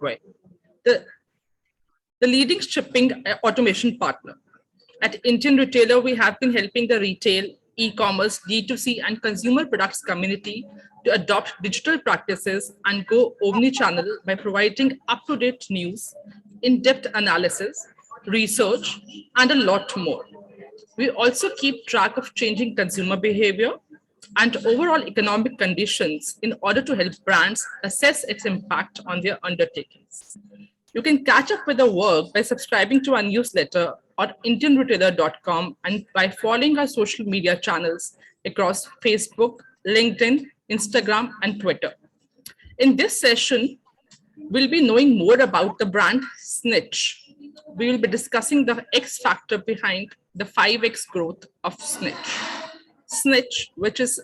Shopify, the, the leading shipping automation partner. At Indian Retailer, we have been helping the retail, e-commerce, D2C, and consumer products community to adopt digital practices and go omni-channel by providing up-to-date news, in-depth analysis, research, and a lot more. We also keep track of changing consumer behavior and overall economic conditions in order to help brands assess its impact on their undertakings. You can catch up with the work by subscribing to our newsletter at indianretailer.com and by following our social media channels across Facebook, LinkedIn, Instagram, and Twitter. In this session, we'll be knowing more about the brand Snitch. We will be discussing the X factor behind the 5X growth of Snitch. Snitch, which is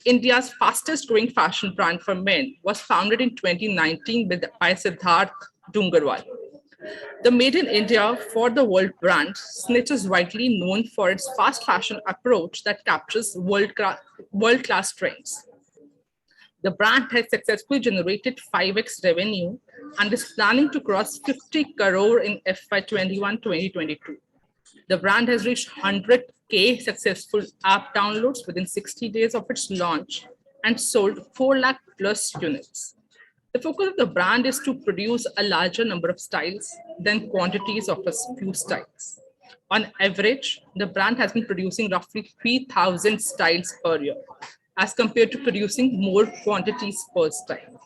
India's fastest growing fashion brand for men, was founded in 2019 by Siddharth Dungarwal. The Made in India for the World brand, Snitch is widely known for its fast fashion approach that captures world-class trends. The brand has successfully generated 5x revenue and is planning to cross 50 crore in FY21-2022. The brand has reached 100K successful app downloads within 60 days of its launch and sold 4 lakh plus units. The focus of the brand is to produce a larger number of styles than quantities of a few styles. On average, the brand has been producing roughly 3,000 styles per year, as compared to producing more quantities per style.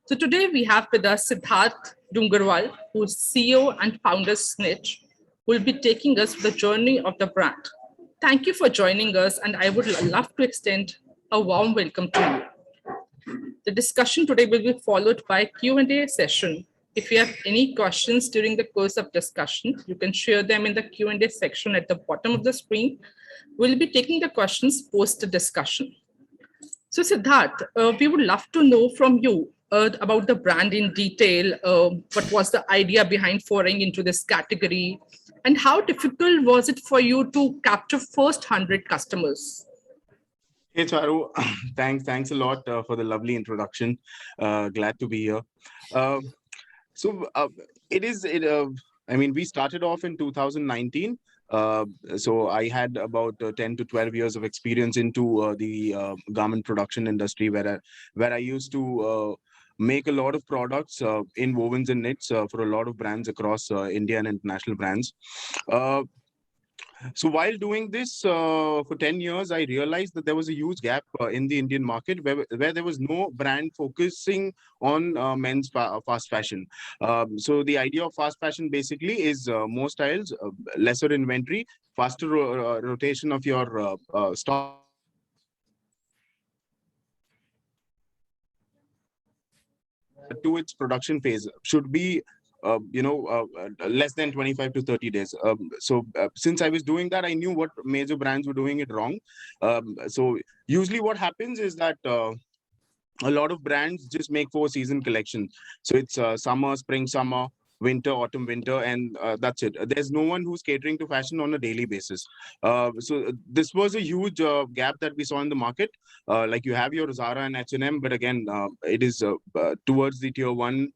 So today we have with us Siddharth Dungarwal, who is CEO and founder Snitch, who will be taking us through the journey of the brand. Thank you for joining us, and I would love to extend a warm welcome to you. The discussion today will be followed by a Q&A session. If you have any questions during the course of discussion, you can share them in the Q&A section at the bottom of the screen. We'll be taking the questions post the discussion. So Siddharth, we would love to know from you about the brand in detail. What was the idea behind foraying into this category? And how difficult was it for you to capture first 100 customers? Hey, Charu, thanks a lot for the lovely introduction. Glad to be here. I mean, we started off in 2019. So I had about 10 to 12 years of experience into the garment production industry, where I used to make a lot of products in wovens and knits for a lot of brands across India and international brands. So while doing this for 10 years, I realized that there was a huge gap in the Indian market where there was no brand focusing on men's fast fashion. So the idea of fast fashion basically is more styles, lesser inventory, faster rotation of your stock. To its production phase should be less than 25 to 30 days. So since I was doing that, I knew what major brands were doing it wrong. So usually what happens is that a lot of brands just make 4-season collections. So it's summer, spring, summer, winter, autumn, winter, and that's it. There's no one who's catering to fashion on a daily basis. So this was a huge gap that we saw in the market. Like you have your Zara and H&M, but again, it is towards the tier 1,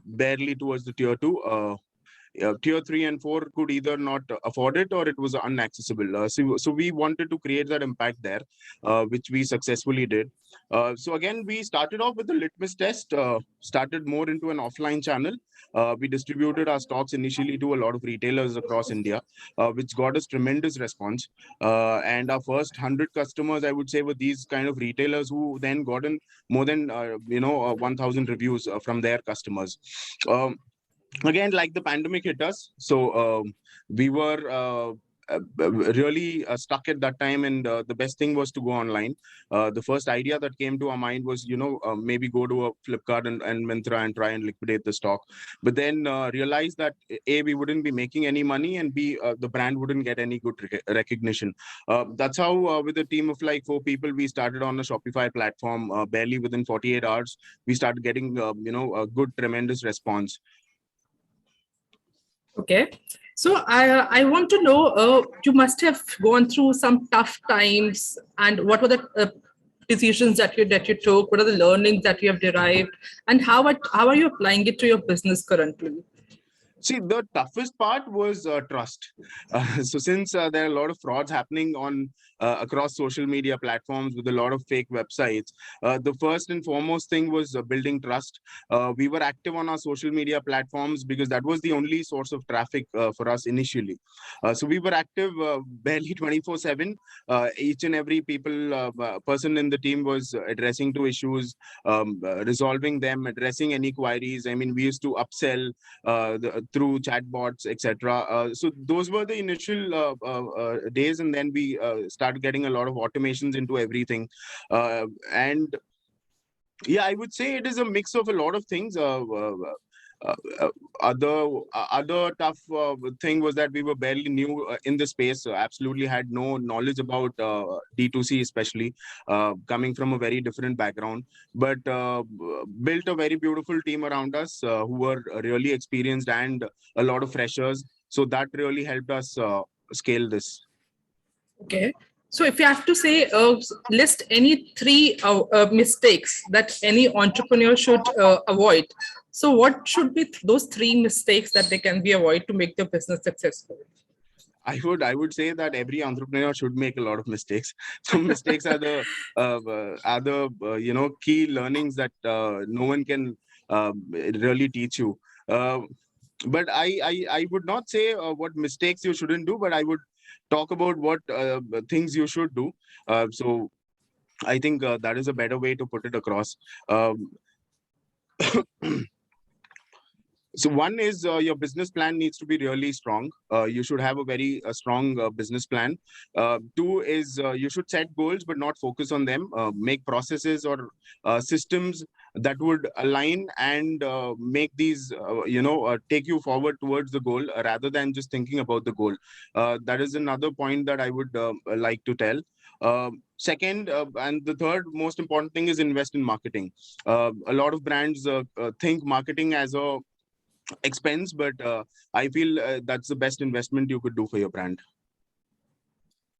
barely towards the tier 2. Tier 3 and 4 could either not afford it or it was inaccessible. So we wanted to create that impact there, which we successfully did. So again, we started off with a litmus test, started more into an offline channel. We distributed our stocks initially to a lot of retailers across India, which got us tremendous response. And our first 100 customers, I would say, were these kind of retailers who then gotten more than 1,000 reviews from their customers. Again, like the pandemic hit us, so we were really stuck at that time, and the best thing was to go online. The first idea that came to our mind was, maybe go to a Flipkart and Myntra and try and liquidate the stock. But then realized that A, we wouldn't be making any money, and B, the brand wouldn't get any good recognition. That's how, with a team of like 4 people, we started on a Shopify platform. Barely within 48 hours, we started getting, a good, tremendous response. Okay, so I want to know, you must have gone through some tough times, and what were the decisions that you took? What are the learnings that you have derived, and how are you applying it to your business currently? See, the toughest part was trust. So since there are a lot of frauds happening on across social media platforms with a lot of fake websites, the first and foremost thing was building trust. We were active on our social media platforms because that was the only source of traffic for us initially. So we were active barely 24/7. Each and every person in the team was addressing to issues, resolving them, addressing any queries. I mean, we used to upsell through chatbots, etc. So those were the initial days, and then we started getting a lot of automations into everything. And yeah, I would say it is a mix of a lot of things. Uh, uh, other tough thing was that we were barely new in the space, so absolutely had no knowledge about D2C, especially coming from a very different background, but built a very beautiful team around us who were really experienced and a lot of freshers. So that really helped us scale this. Okay. So if you have to say, list any three mistakes that any entrepreneur should avoid. So what should be those three mistakes that they can be avoided to make their business successful? I would say that every entrepreneur should make a lot of mistakes. So mistakes are the key learnings that no one can really teach you. But I would not say what mistakes you shouldn't do, but I would talk about what things you should do. So I think that is a better way to put it across. Um, So one is your business plan needs to be really strong. You should have a very strong business plan. Two is you should set goals, but not focus on them. Make processes or systems that would align and make these, take you forward towards the goal rather than just thinking about the goal. That is another point that I would like to tell. Second, and the third most important thing is invest in marketing. A lot of brands think marketing as a expense, but I feel that's the best investment you could do for your brand.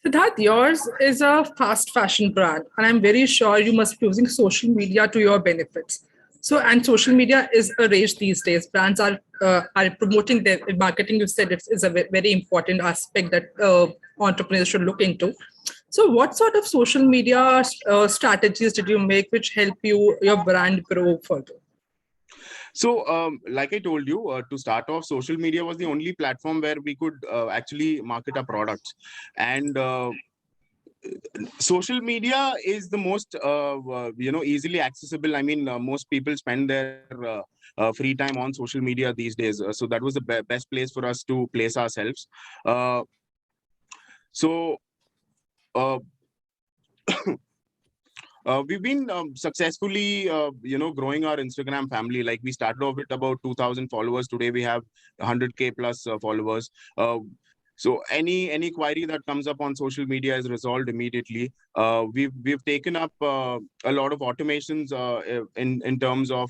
Siddharth, yours is a fast fashion brand, and I'm very sure you must be using social media to your benefits. So, and social media is a rage these days. Brands are promoting their marketing. You said it's a very important aspect that entrepreneurs should look into. So, what sort of social media strategies did you make which help your brand grow further? So, like I told you, to start off, social media was the only platform where we could actually market our products. And social media is the most, easily accessible. I mean, most people spend their free time on social media these days. So that was the best place for us to place ourselves. Uh, so, uh, we've been successfully, growing our Instagram family. Like we started off with about 2,000 followers. Today we have 100K plus followers. So any query that comes up on social media is resolved immediately. We've taken up a lot of automations in terms of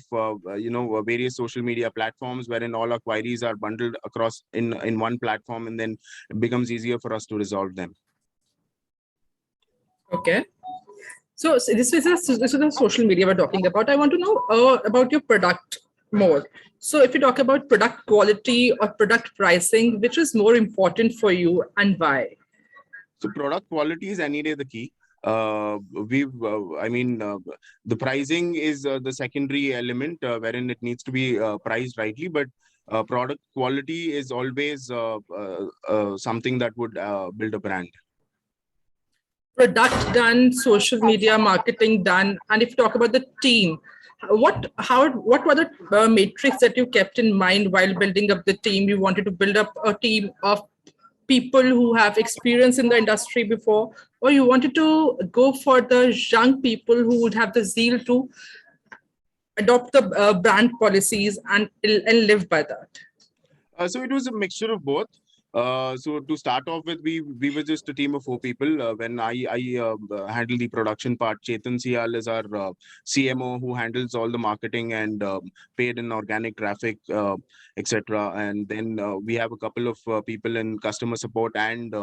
various social media platforms, wherein all our queries are bundled across in one platform, and then it becomes easier for us to resolve them. Okay. So this is the social media we're talking about. I want to know about your product more. So if you talk about product quality or product pricing, which is more important for you and why? So product quality is any day the key. The pricing is the secondary element wherein it needs to be priced rightly, but product quality is always something that would build a brand. Product done, social media marketing done, and if you talk about the team, what were the matrix that you kept in mind while building up the team? You wanted to build up a team of people who have experience in the industry before, or you wanted to go for the young people who would have the zeal to adopt the brand policies and live by that? So it was a mixture of both. So to start off with, we were just a team of 4 people. When I handle the production part, Chetan Sial is our CMO who handles all the marketing and paid and organic traffic, etc. And then we have a couple of people in customer support and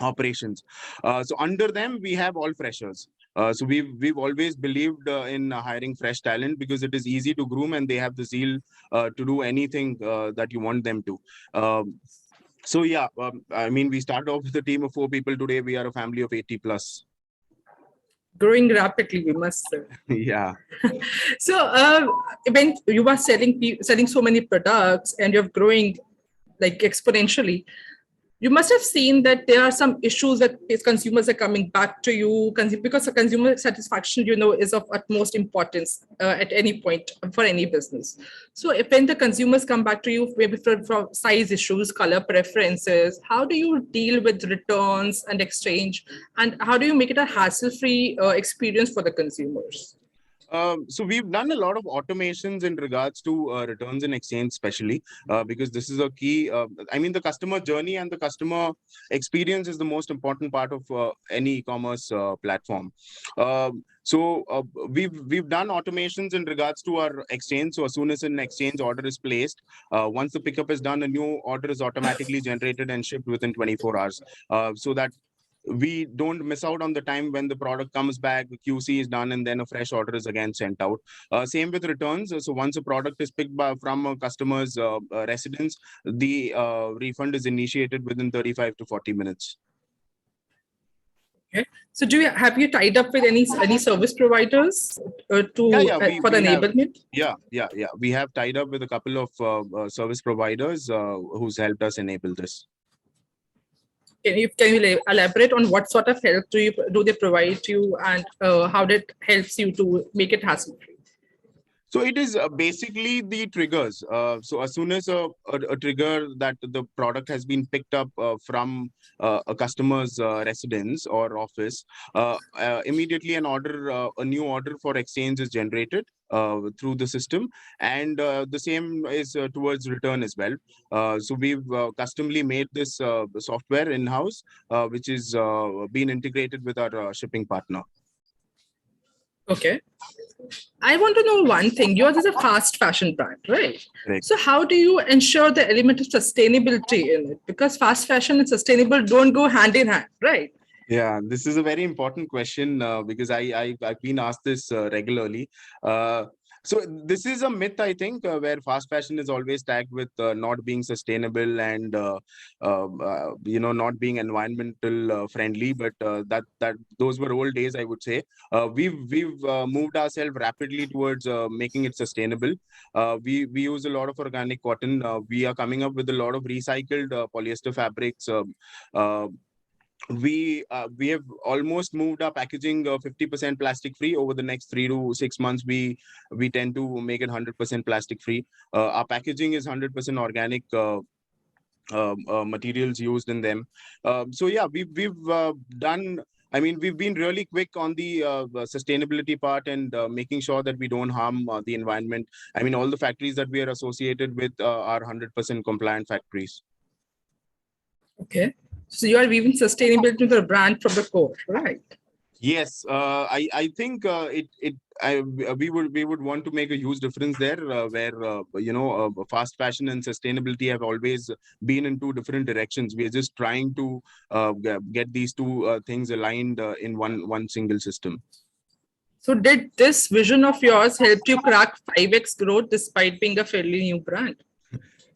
operations. So under them, we have all freshers. So we've always believed in hiring fresh talent because it is easy to groom and they have the zeal to do anything that you want them to. So yeah, I mean, we started off with a team of 4 people. Today we are a family of 80 plus. Growing rapidly, we must say. Yeah. So when you are selling so many products and you're growing like exponentially, you must have seen that there are some issues that consumers are coming back to you because the consumer satisfaction, is of utmost importance at any point for any business. So if when the consumers come back to you, maybe for size issues, color preferences, how do you deal with returns and exchange, and how do you make it a hassle-free experience for the consumers? So we've done a lot of automations in regards to returns and exchange, especially because this is a key. I mean, the customer journey and the customer experience is the most important part of any e-commerce platform. We've done automations in regards to our exchange. So as soon as an exchange order is placed, once the pickup is done, a new order is automatically generated and shipped within 24 hours. So that we don't miss out on the time when the product comes back, the QC is done, and then a fresh order is again sent out. Same with returns. So once a product is picked from a customer's residence, the refund is initiated within 35 to 40 minutes. Okay. So have you tied up with any service providers for the enablement? We have tied up with a couple of service providers who's helped us enable this. Can you elaborate on what sort of help do they provide you, and how that helps you to make it hassle-free? So it is basically the triggers. So as soon as a trigger that the product has been picked up from a customer's residence or office, immediately a new order for exchange is generated through the system, and the same is towards return as well. So we've customly made this software in-house, which is been integrated with our shipping partner. Okay. I want to know one thing. Yours is a fast fashion brand, right? Correct. So how do you ensure the element of sustainability in it? Because fast fashion and sustainable don't go hand in hand, right? Yeah, this is a very important question because I've been asked this regularly. So this is a myth, I think, where fast fashion is always tagged with not being sustainable and not being environmental friendly. But that those were old days, I would say. We've moved ourselves rapidly towards making it sustainable. We use a lot of organic cotton. We are coming up with a lot of recycled polyester fabrics. We have almost moved our packaging 50% plastic free. Over the next 3 to 6 months, we tend to make it 100% plastic free. Our packaging is 100% organic materials used in them. So yeah, we've done. I mean, we've been really quick on the sustainability part and making sure that we don't harm the environment. I mean, all the factories that we are associated with are 100% compliant factories. Okay. So you are weaving sustainability into the brand from the core, right? Yes, I think we would want to make a huge difference there, where fast fashion and sustainability have always been in two different directions. We are just trying to get these two things aligned in one single system. So did this vision of yours help you crack 5x growth despite being a fairly new brand?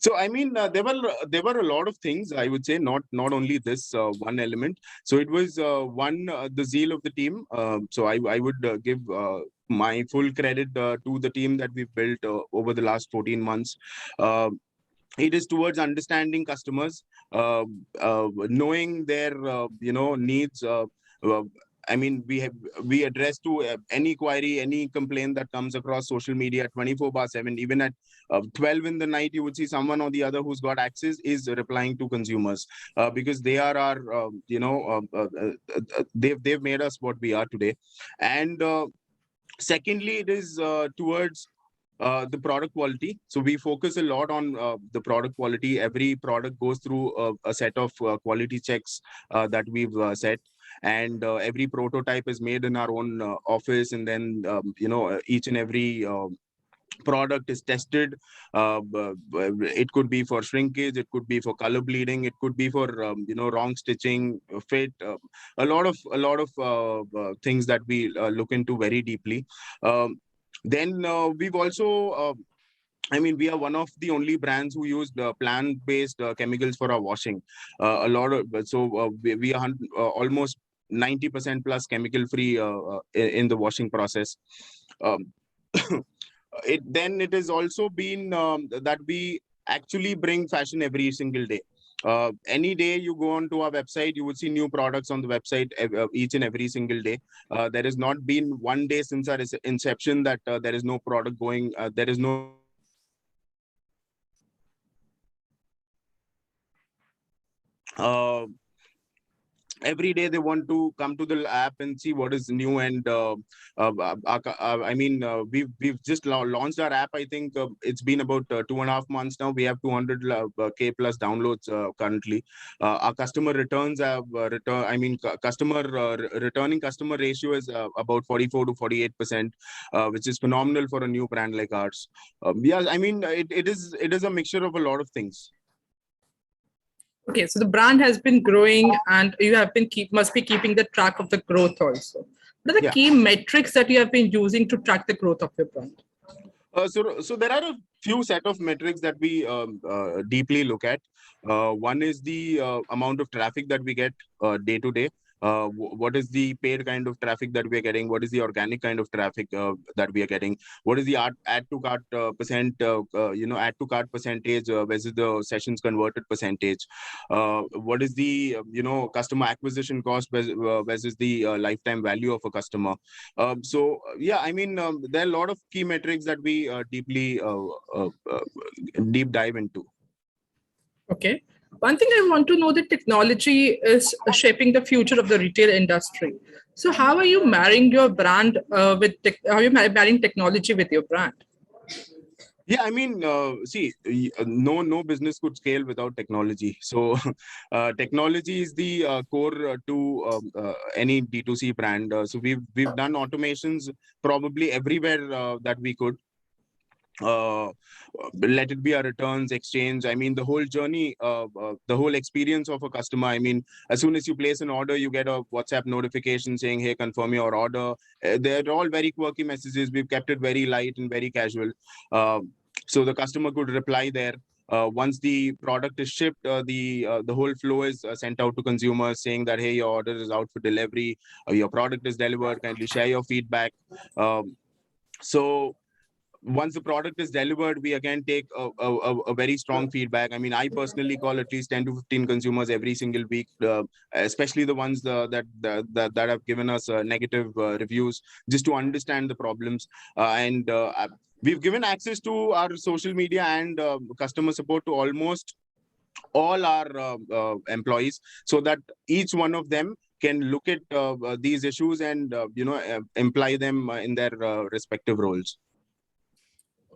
So I mean, there were a lot of things, I would say, not only this one element. So it was the zeal of the team. So I would give my full credit to the team that we've built over the last 14 months. It is towards understanding customers, knowing their needs. I mean, we address to any query, any complaint that comes across social media 24/7. Even at 12 in the night, you would see someone or the other who's got access is replying to consumers because they are our, they've made us what we are today. And secondly, it is towards the product quality. So we focus a lot on the product quality. Every product goes through a set of quality checks that we've set. And every prototype is made in our own office, and then each and every product is tested. It could be for shrinkage, it could be for color bleeding, it could be for wrong stitching, fit, a lot of things that we look into very deeply. Then we've also we are one of the only brands who use plant-based chemicals for our washing. We are almost 90% plus chemical free in the washing process. Um, it has also been that we actually bring fashion every single day. Any day you go onto our website, you will see new products on the website each and every single day. There has not been one day since our inception that there is no product going. There is no every day they want to come to the app and see what is new. And we've just launched our app. I think it's been about 2.5 months now. We have 200k plus downloads currently. Our customer returns have returning customer ratio is about 44 to 48%, which is phenomenal for a new brand like ours. It is a mixture of a lot of things. Okay, so the brand has been growing, and you have been must be keeping the track of the growth also. What are the key metrics that you have been using to track the growth of your brand? So there are a few set of metrics that we deeply look at. One is the amount of traffic that we get day to day. What is the paid kind of traffic that we are getting? What is the organic kind of traffic that we are getting? What is the add to cart add to cart percentage versus the sessions converted percentage? What is the customer acquisition cost versus the lifetime value of a customer? There are a lot of key metrics that we deeply deep dive into. Okay. One thing I want to know, that technology is shaping the future of the retail industry. So how are you marrying your brand how are you marrying technology with your brand? Yeah, no business could scale without technology. So technology is the core to any D2C brand. So we've done automations probably everywhere that we could. Let it be a returns, exchange. The whole journey, the whole experience of a customer. As soon as you place an order, you get a WhatsApp notification saying, "Hey, confirm your order." They're all very quirky messages. We've kept it very light and very casual, so the customer could reply there. Once the product is shipped, the whole flow is sent out to consumers saying that, "Hey, your order is out for delivery. Your product is delivered. Kindly share your feedback." So once the product is delivered, we again take a very strong feedback. I personally call at least 10 to 15 consumers every single week, especially the ones that have given us negative reviews, just to understand the problems. We've given access to our social media and customer support to almost all our employees, so that each one of them can look at these issues and imply them in their respective roles.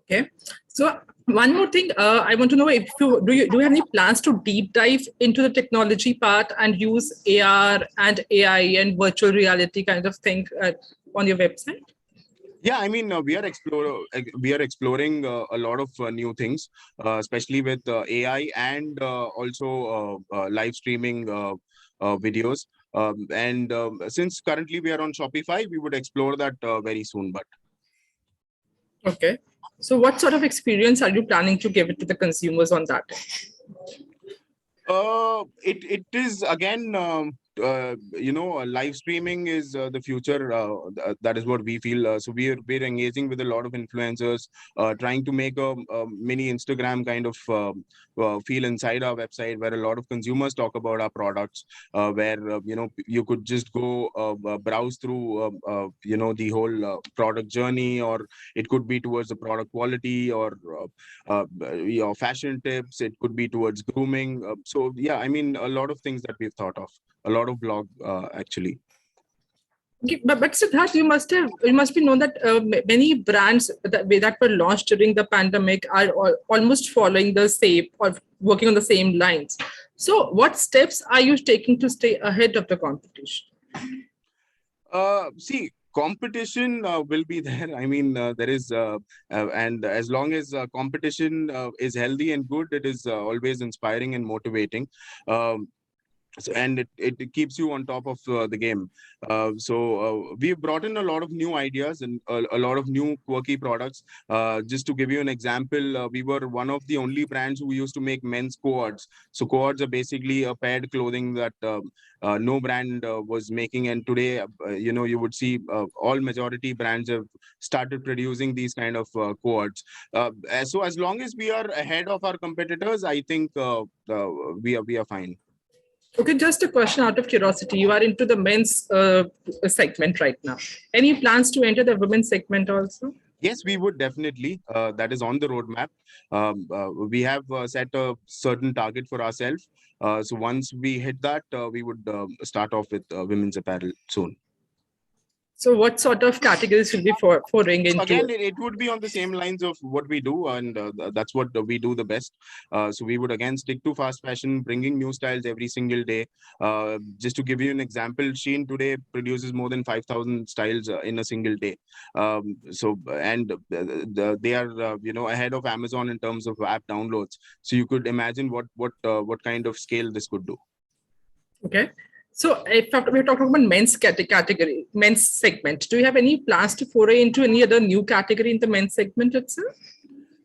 Okay, so one more thing, I want to know, if do you have any plans to deep dive into the technology part and use AR and AI and virtual reality kind of thing on your website? Yeah, we are exploring a lot of new things, especially with AI and also live streaming videos. Since currently we are on Shopify, we would explore that very soon. But okay. So what sort of experience are you planning to give it to the consumers on that? It is again, live streaming is the future. That is what we feel. So we're engaging with a lot of influencers, trying to make a mini Instagram kind of feel inside our website, where a lot of consumers talk about our products, where you could just go browse through the whole product journey, or it could be towards the product quality, or your fashion tips. It could be towards grooming. So yeah, a lot of things that we've thought of. A lot of blog actually. Okay, but Siddharth, you must be known that many brands that were launched during the pandemic are almost following the same or working on the same lines. So what steps are you taking to stay ahead of the competition? See, Competition will be there. I mean, there is, and as long as competition is healthy and good, it is always inspiring and motivating. Um, and it keeps you on top of the game. We've brought in a lot of new ideas and a lot of new quirky products. Just to give you an example, we were one of the only brands who used to make men's cords. So cords are basically a paired clothing that no brand was making. And today, you would see all majority brands have started producing these kind of cords. So as long as we are ahead of our competitors, I think we are fine. Okay, just a question out of curiosity. You are into the men's segment right now. Any plans to enter the women's segment also? Yes, we would definitely. That is on the roadmap. We have set a certain target for ourselves. So once we hit that, we would start off with women's apparel soon. So what sort of categories will be foraying into? Again, it would be on the same lines of what we do, and that's what we do the best. So we would again stick to fast fashion, bringing new styles every single day. Just to give you an example, Shein today produces more than 5,000 styles in a single day. They are ahead of Amazon in terms of app downloads. So you could imagine what kind of scale this could do. Okay. So if we're talking about men's category, men's segment, do you have any plans to foray into any other new category in the men's segment itself?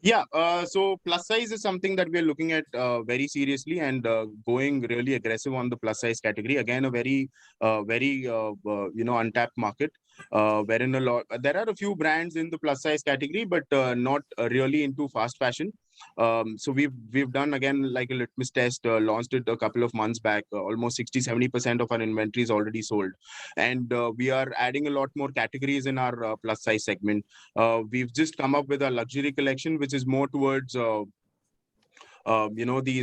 Yeah, so plus size is something that we're looking at very seriously and going really aggressive on the plus size category. Again, a very untapped market, wherein there are a few brands in the plus size category, but not really into fast fashion. So we've done again like a litmus test, launched it a couple of months back. Almost 60-70% of our inventory is already sold, and we are adding a lot more categories in our plus size segment. We've just come up with a luxury collection, which is more towards these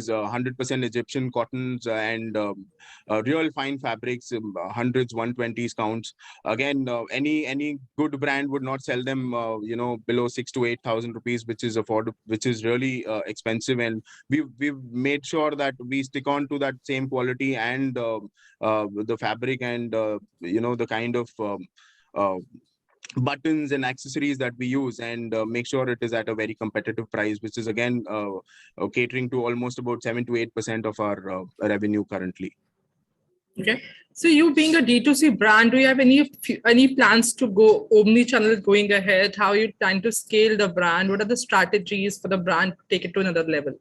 100% Egyptian cottons and real fine fabrics, hundreds, 120s counts. Again, any good brand would not sell them, below 6,000 to 8,000 rupees, which is which is really expensive. And we've made sure that we stick on to that same quality and the fabric and the kind of buttons and accessories that we use, and make sure it is at a very competitive price, which is again catering to almost about 7 to 8% of our revenue currently. Okay. So you being a D2C brand, do you have any plans to go omni-channel going ahead? How are you trying to scale the brand? What are the strategies for the brand to take it to another level?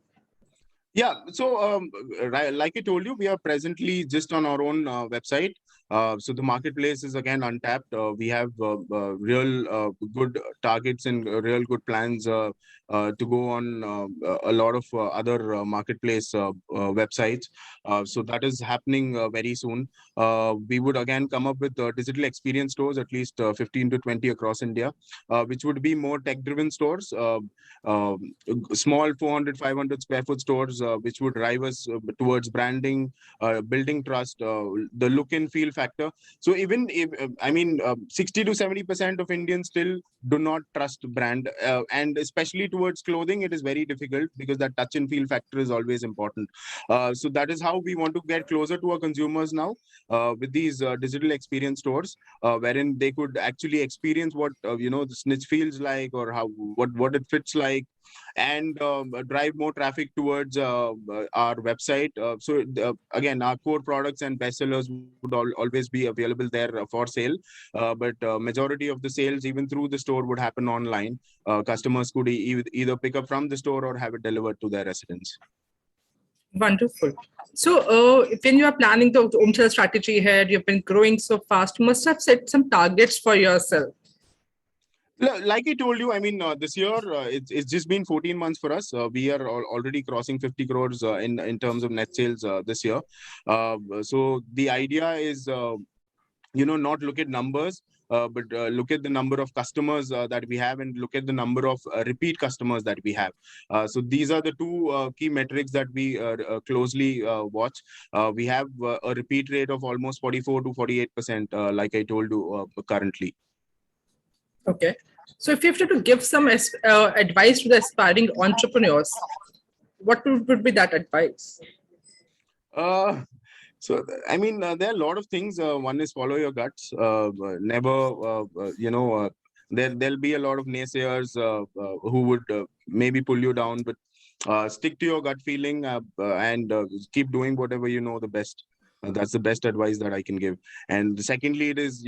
Yeah, so like I told you, we are presently just on our own website. So the marketplace is again untapped. We have real good targets and real good plans to go on a lot of other marketplace websites. So that is happening very soon. We would again come up with digital experience stores, at least 15 to 20 across India, which would be more tech-driven stores, small 400, 500 square foot stores, which would drive us towards branding, building trust, the look and feel factor. So even if 60 to 70% of Indians still do not trust brand, and especially towards clothing, it is very difficult because that touch and feel factor is always important. So that is how we want to get closer to our consumers now, with these digital experience stores, wherein they could actually experience what the snitch feels like, or what it fits like, and drive more traffic towards our website. Again, our core products and bestsellers would always be available there for sale, but majority of the sales, even through the store, would happen online. Customers could either pick up from the store or have it delivered to their residence. Wonderful. So when you are planning the omnichannel strategy ahead, you've been growing so fast, you must have set some targets for yourself. Like I told you, I mean, this year, it's just been 14 months for us. We are already crossing 50 crores in terms of net sales this year. So the idea is, not look at numbers, but look at the number of customers that we have, and look at the number of repeat customers that we have. So these are the two key metrics that we closely watch. We have a repeat rate of almost 44 to 48%, like I told you, currently. Okay. So if you have to give some advice to the aspiring entrepreneurs, what would be that advice? So, I mean, there are a lot of things. One is follow your guts. Never, there'll be a lot of naysayers who would maybe pull you down, but stick to your gut feeling and keep doing whatever you know the best. That's the best advice that I can give. And secondly, it is,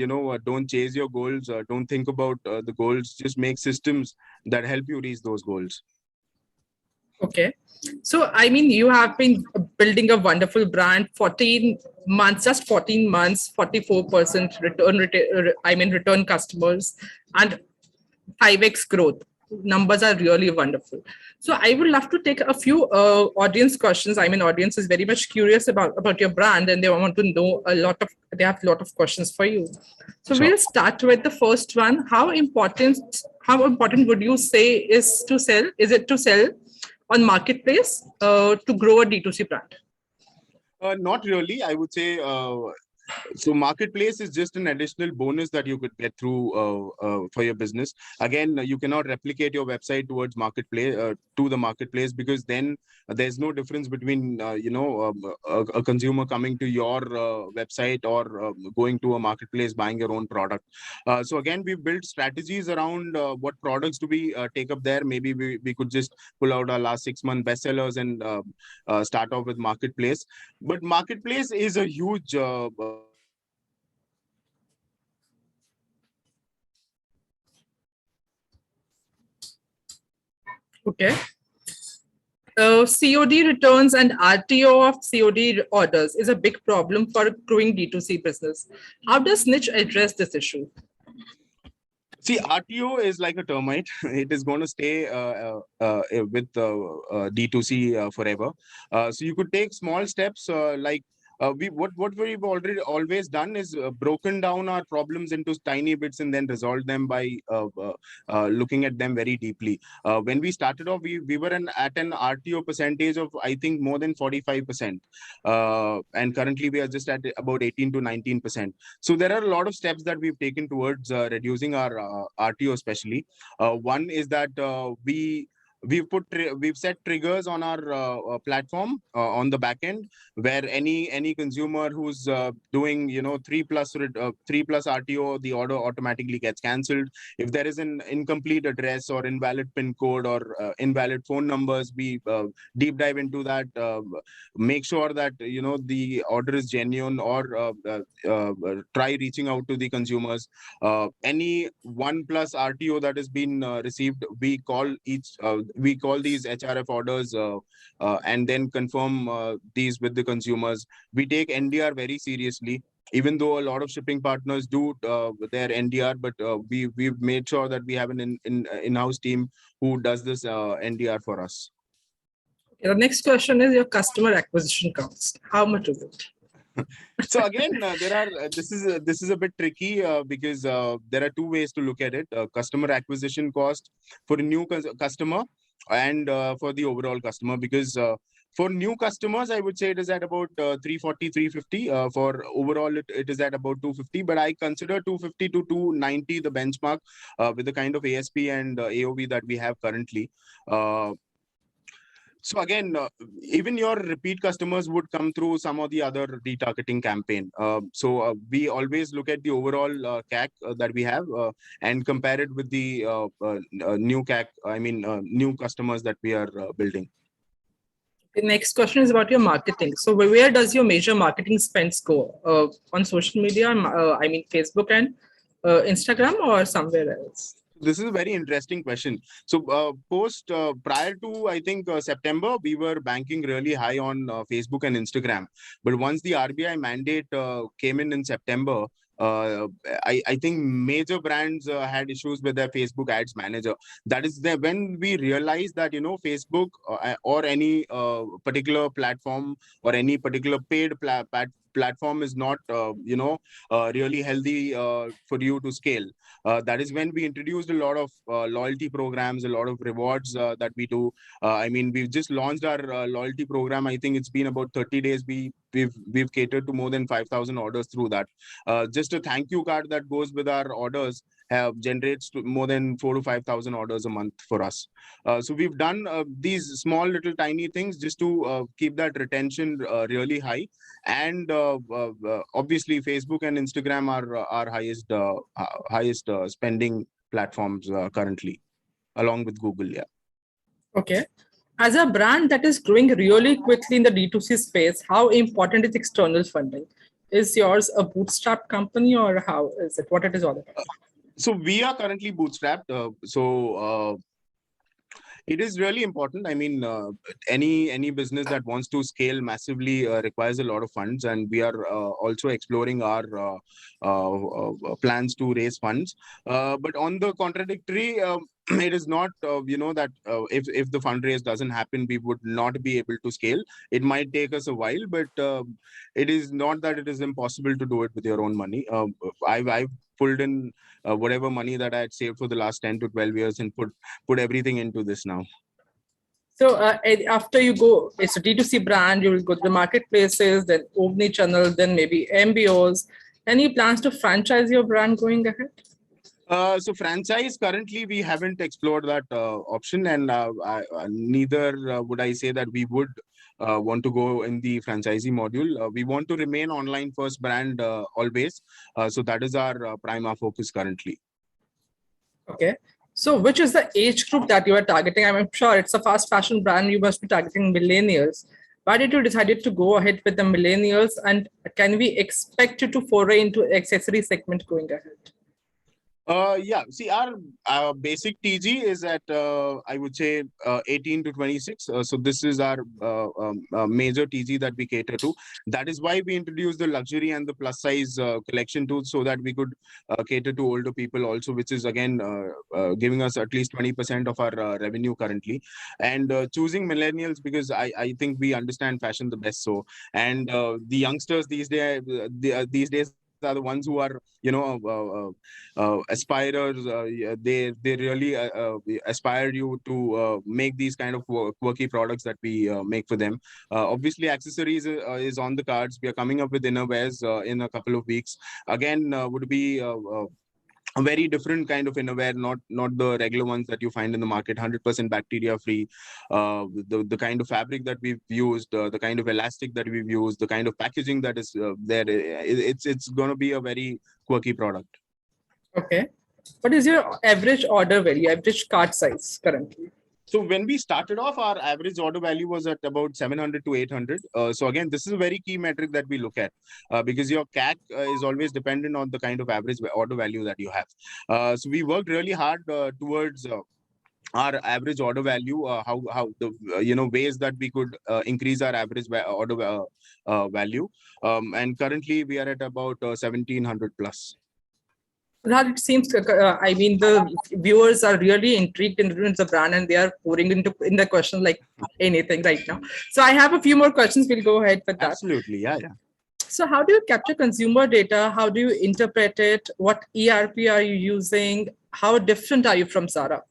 don't chase your goals. Don't think about the goals. Just make systems that help you reach those goals. Okay. So, I mean, you have been building a wonderful brand, 14 months, just 14 months, 44% return customers and 5x growth. Numbers are really wonderful. So I would love to take a few audience questions. I mean, audience is very much curious about your brand and they want to know they have a lot of questions for you. So Sure. we'll start with the first one. How important would you say is it to sell on marketplace to grow a D2C brand? Not really. I would say so marketplace is just an additional bonus that you could get through for your business. Again, you cannot replicate your website towards marketplace to the marketplace, because then there's no difference between a consumer coming to your website or going to a marketplace buying your own product. So again, we've built strategies around what products do we take up there. Maybe we could just pull out our last 6-month bestsellers and start off with marketplace. But marketplace is a huge Okay. COD returns and RTO of COD orders is a big problem for growing D2C business. How does Niche address this issue? See, RTO is like a termite. It is going to stay with D2C forever. So you could take small steps like what we've already always done is broken down our problems into tiny bits and then resolved them by looking at them very deeply. When we started off, we were at an RTO percentage of, I think, more than 45%. And currently we are just at about 18 to 19%. So there are a lot of steps that we've taken towards reducing our RTO, especially. One is that we've set triggers on our platform on the back end, where any consumer who's doing 3+ RTO, the order automatically gets cancelled. If there is an incomplete address or invalid pin code or invalid phone numbers, we deep dive into that, make sure that the order is genuine, or try reaching out to the consumers. Any 1+ RTO that has been received, we call these HRF orders and then confirm these with the consumers. We take NDR very seriously, even though a lot of shipping partners do their NDR, but we've made sure that we have an in-house team who does this NDR for us. The next question is your customer acquisition cost. How much is it? So again, this is a bit tricky because there are two ways to look at it: customer acquisition cost for a new customer and for the overall customer. Because for new customers, I would say it is at about 340, 350. For overall, it is at about 250. But I consider 250 to 290 the benchmark with the kind of ASP and AOV that we have currently. So again, even your repeat customers would come through some of the other retargeting campaign. So we always look at the overall CAC that we have and compare it with the new CAC, new customers that we are building. The next question is about your marketing. So where does your major marketing spends go? On social media, Facebook and Instagram, or somewhere else? This is a very interesting question. So prior to, I think, September, we were banking really high on Facebook and Instagram. But once the RBI mandate came in September, I think major brands had issues with their Facebook ads manager. That is when we realized that Facebook or any particular platform or any particular paid platform is not really healthy for you to scale. That is when we introduced a lot of loyalty programs, a lot of rewards that we do. We've just launched our loyalty program. I think it's been about 30 days. We've catered to more than 5,000 orders through that. Just a thank you card that goes with our orders generates more than 4 to 5,000 orders a month for us. So we've done these small little tiny things just to keep that retention really high. And obviously, Facebook and Instagram are our highest spending platforms currently, along with Google. Yeah. Okay. As a brand that is growing really quickly in the D2C space, how important is external funding? Is yours a bootstrap company or how is it? What it is all about? So we are currently bootstrapped. It is really important. I mean, any business that wants to scale massively requires a lot of funds, and we are also exploring our plans to raise funds. But on the contradictory, it is not that if the fundraise doesn't happen, we would not be able to scale. It might take us a while, but it is not that it is impossible to do it with your own money. I've pulled in whatever money that I had saved for the last 10 to 12 years and put everything into this now. So after you go, it's a D2C brand, you will go to the marketplaces, then omni-channel, then maybe MBOs. Any plans to franchise your brand going ahead? So franchise, currently we haven't explored that option, and neither would I say that we would want to go in the franchisee module. We want to remain online first brand always. So that is our prime focus currently. Okay. So which is the age group that you are targeting? I'm sure it's a fast fashion brand. You must be targeting millennials. Why did you decide to go ahead with the millennials? And can we expect you to foray into accessory segment going ahead? Yeah, see, our basic TG is at, I would say, 18 to 26. So this is our major TG that we cater to. That is why we introduced the luxury and the plus size collection too, so that we could cater to older people also, which is again giving us at least 20% of our revenue currently. And choosing millennials because I think we understand fashion the best. So, and the youngsters these days are the ones who are aspirers. They really aspire you to make these kind of quirky products that we make for them. Obviously accessories is on the cards. We are coming up with innerwears in a couple of weeks. Again, would be a very different kind of innerwear, not the regular ones that you find in the market, 100% bacteria free. The kind of fabric that we've used, the kind of elastic that we've used, the kind of packaging that is there, it's going to be a very quirky product. Okay. What is your average order value, average cart size currently? So when we started off, our average order value was at about 700 to 800. So again, this is a very key metric that we look at because your CAC is always dependent on the kind of average order value that you have. So we worked really hard towards our average order value, how the ways that we could increase our average order value. And currently we are at about 1700 plus. That it seems, I mean, the viewers are really intrigued in the brand and they are pouring in the question like anything right now. So I have a few more questions. We'll go ahead with that. Absolutely, yeah. So how do you capture consumer data? How do you interpret it? What ERP are you using? How different are you from Zara?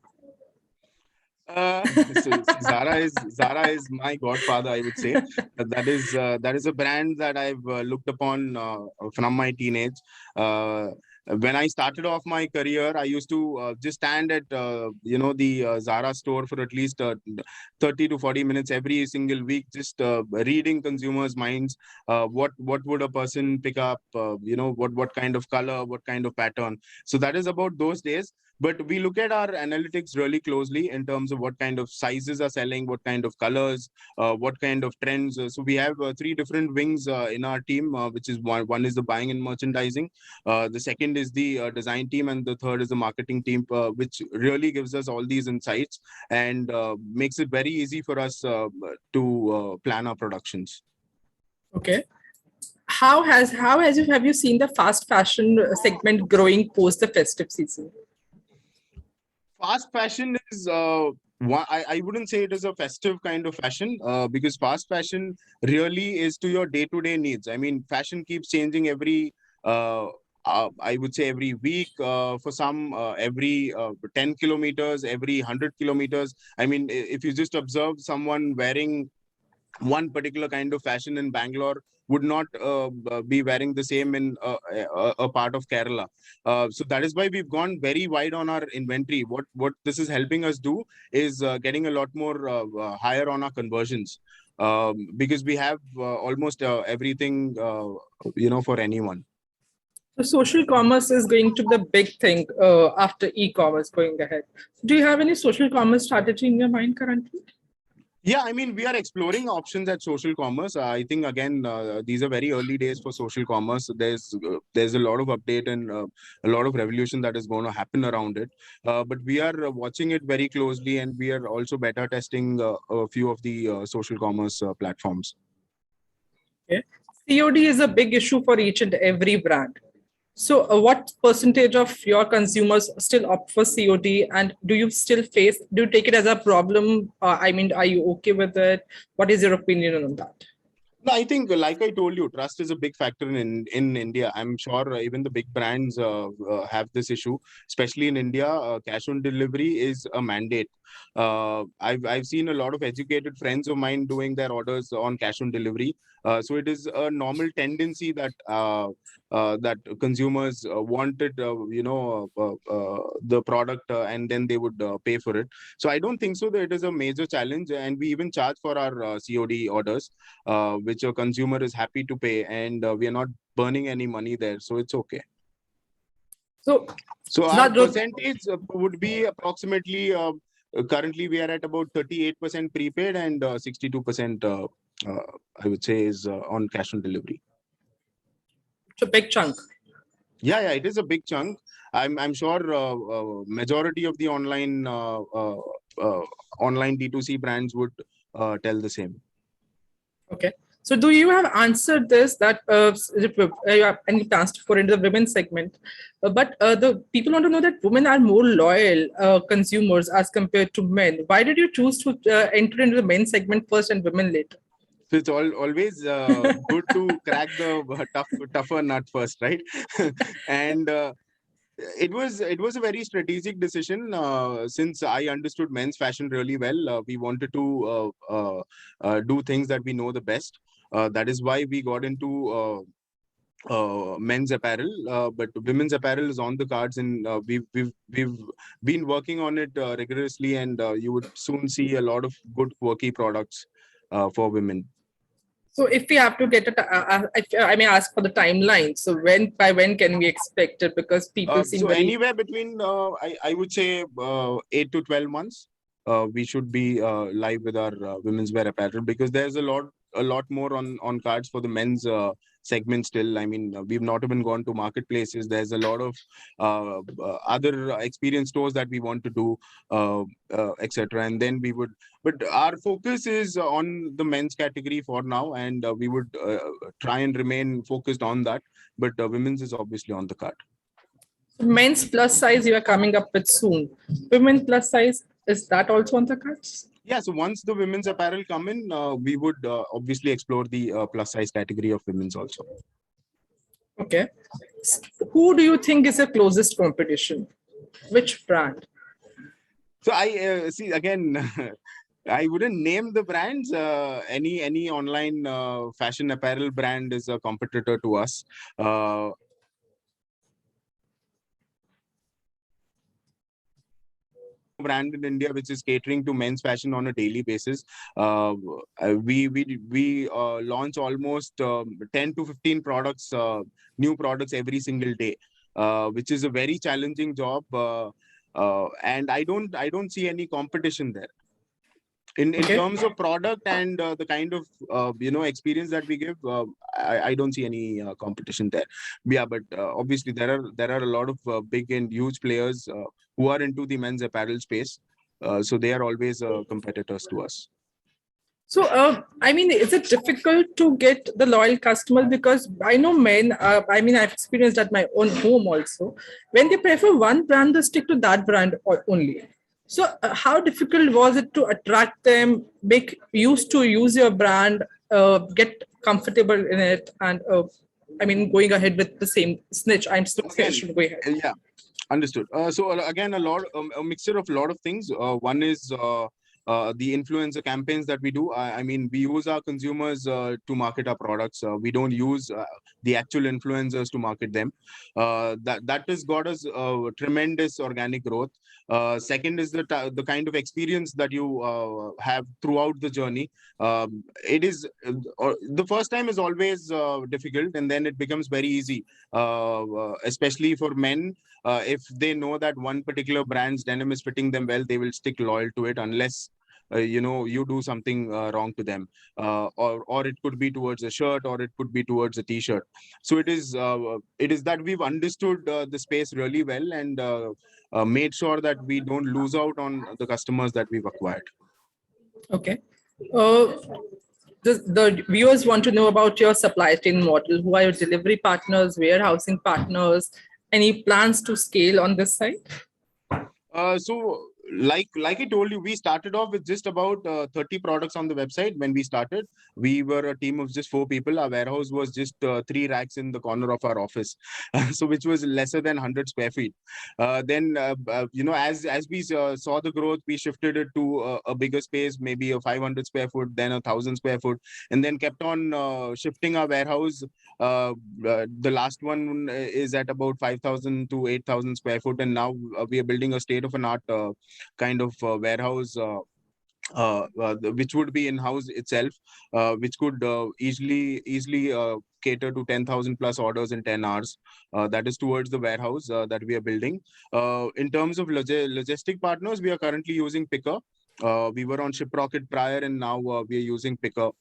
So Zara is my godfather, I would say. That is a brand that I've looked upon from my teenage. When I started off my career, I used to just stand at the Zara store for at least 30 to 40 minutes every single week, just reading consumers' minds. What would a person pick up? What kind of color, what kind of pattern. So that is about those days. But we look at our analytics really closely in terms of what kind of sizes are selling, what kind of colors, what kind of trends. So we have three different wings in our team, which is one is the buying and merchandising. The second is the design team, and the third is the marketing team, which really gives us all these insights and makes it very easy for us to plan our productions. Okay. Have you seen the fast fashion segment growing post the festive season? Fast fashion is I wouldn't say it is a festive kind of fashion because fast fashion really is to your day-to-day needs. I mean, fashion keeps changing every I would say every week, for some every 10 kilometers, every 100 kilometers. I mean, if you just observe someone wearing one particular kind of fashion in Bangalore, would not be wearing the same in a part of Kerala. So that is why we've gone very wide on our inventory. What this is helping us do is getting a lot more higher on our conversions, because we have almost everything for anyone. So social commerce is going to be the big thing after e-commerce going ahead. Do you have any social commerce strategy in your mind currently? Yeah, I mean, we are exploring options at social commerce. I think again, these are very early days for social commerce. There's a lot of update and a lot of revolution that is going to happen around it. But we are watching it very closely, and we are also beta testing a few of the social commerce platforms. Okay. COD is a big issue for each and every brand. So what percentage of your consumers still opt for COD, and do you take it as a problem? I mean, are you okay with it? What is your opinion on that? No, I think, like I told you, trust is a big factor in India. I'm sure even the big brands have this issue, especially in India. Cash on delivery is a mandate. I've seen a lot of educated friends of mine doing their orders on cash on delivery. So it is a normal tendency that that consumers wanted, the product, and then they would pay for it. So I don't think so that it is a major challenge, and we even charge for our COD orders, which a consumer is happy to pay, and we are not burning any money there, so it's okay. So our percentage would be approximately, currently we are at about 38% prepaid, and 62% I would say is on cash on delivery. It's a big chunk. Yeah, it is a big chunk. I'm sure majority of the online D2C brands would tell the same. Okay. So do you have answered this, that you have any plans to for into the women's segment? But the people want to know that women are more loyal consumers as compared to men. Why did you choose to enter into the men's segment first and women later? So it's always good to crack the tougher nut first, right? And it was a very strategic decision, since I understood men's fashion really well. We wanted to do things that we know the best. That is why we got into men's apparel, but women's apparel is on the cards, and we've been working on it rigorously, and you would soon see a lot of good quirky products for women. So if we have to get it, I may ask for the timeline. So by when can we expect it? Because people seem anywhere between I would say 8 to 12 months, we should be live with our women's wear apparel, because there's a lot more on cards for the men's segment still. I mean, we've not even gone to marketplaces. There's a lot of other experience stores that we want to do, etc. And then we would, but our focus is on the men's category for now, and we would try and remain focused on that. But women's is obviously on the card. Men's plus size you are coming up with soon. Women plus size, is that also on the cards? Yeah, so once the women's apparel come in, we would obviously explore the plus size category of women's also. Okay. Who do you think is the closest competition? Which brand? So I see again, I wouldn't name the brands. Any online fashion apparel brand is a competitor to us. Brand in India which is catering to men's fashion on a daily basis. We launch almost 10 to 15 products, new products every single day, which is a very challenging job, and I don't see any competition there. In terms of product and the kind of experience that we give, I don't see any competition there. Yeah, but obviously there are a lot of big and huge players who are into the men's apparel space, so they are always competitors to us. So, I mean, is it difficult to get the loyal customers? Because I know men, I mean, I've experienced at my own home also. When they prefer one brand, they stick to that brand only. So how difficult was it to attract them, make used to use your brand, get comfortable in it, and I mean, going ahead with the same snitch? I'm still going ahead. Yeah, understood. So again, a mixture of a lot of things. One is the influencer campaigns that we do, I mean, we use our consumers to market our products. We don't use the actual influencers to market them. That has got us tremendous organic growth. Second is the kind of experience that you have throughout the journey. It is the first time is always difficult, and then it becomes very easy, especially for men. If they know that one particular brand's denim is fitting them well, they will stick loyal to it unless you do something wrong to them, or it could be towards a shirt, or it could be towards a t-shirt. So it is that we've understood the space really well, and made sure that we don't lose out on the customers that we've acquired. Okay. The viewers want to know about your supply chain model. Who are your delivery partners, warehousing partners? Any plans to scale on this side? So like I told you, we started off with just about 30 products on the website. When we started, we were a team of just 4 people. Our warehouse was just 3 racks in the corner of our office, so which was lesser than 100 square feet. Then as we saw the growth, we shifted it to a bigger space, maybe a 500 square foot, then 1,000 square foot, and then kept on shifting our warehouse. The last one is at about 5,000 to 8,000 square foot, and now we are building a state-of-an-art kind of warehouse, which would be in-house itself, which could easily cater to 10,000 plus orders in 10 hours. That is towards the warehouse that we are building. In terms of logistic partners, we are currently using Picker. We were on Shiprocket prior, and now we are using Picker.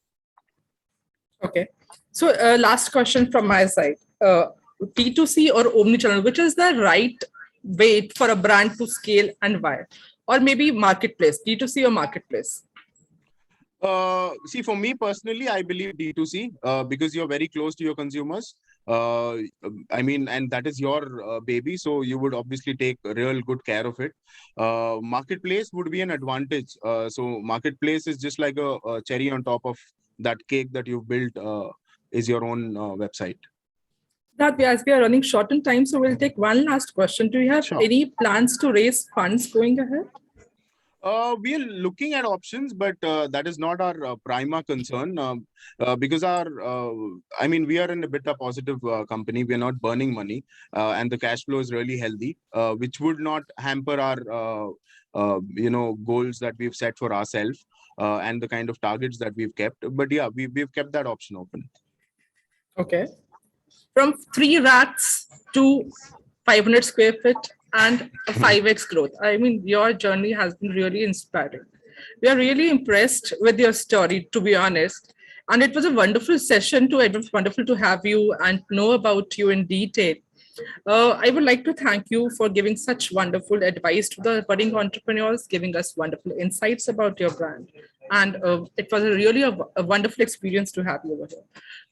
Okay. So last question from my side. T2C or omnichannel, which is the right way for a brand to scale and why? Or maybe marketplace, D2C or marketplace? See, for me personally, I believe D2C because you're very close to your consumers. I mean, and that is your baby, so you would obviously take real good care of it. Marketplace would be an advantage. So marketplace is just like a cherry on top of that cake that you've built, is your own website. That as we are running short on time, so we'll take one last question. Do you have any plans to raise funds going ahead? We are looking at options, but that is not our prima concern, because I mean, we are in a bit of positive company. We are not burning money, and the cash flow is really healthy, which would not hamper our goals that we've set for ourselves, and the kind of targets that we've kept. But yeah, we've kept that option open. Okay. From 3 racks to 500 square feet and a 5x growth. I mean, your journey has been really inspiring. We are really impressed with your story, to be honest. And it was a wonderful session. It was wonderful to have you and know about you in detail. I would like to thank you for giving such wonderful advice to the budding entrepreneurs, giving us wonderful insights about your brand. And it was really a wonderful experience to have you over here.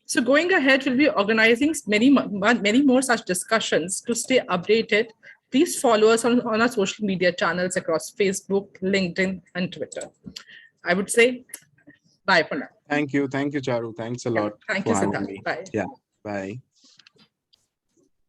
So going ahead, we'll be organizing many more such discussions. To stay updated, please follow us on our social media channels across Facebook, LinkedIn, and Twitter. I would say bye for now. Thank you, Charu. Thanks a lot. Thank you, Siddharth. Bye. Yeah, bye.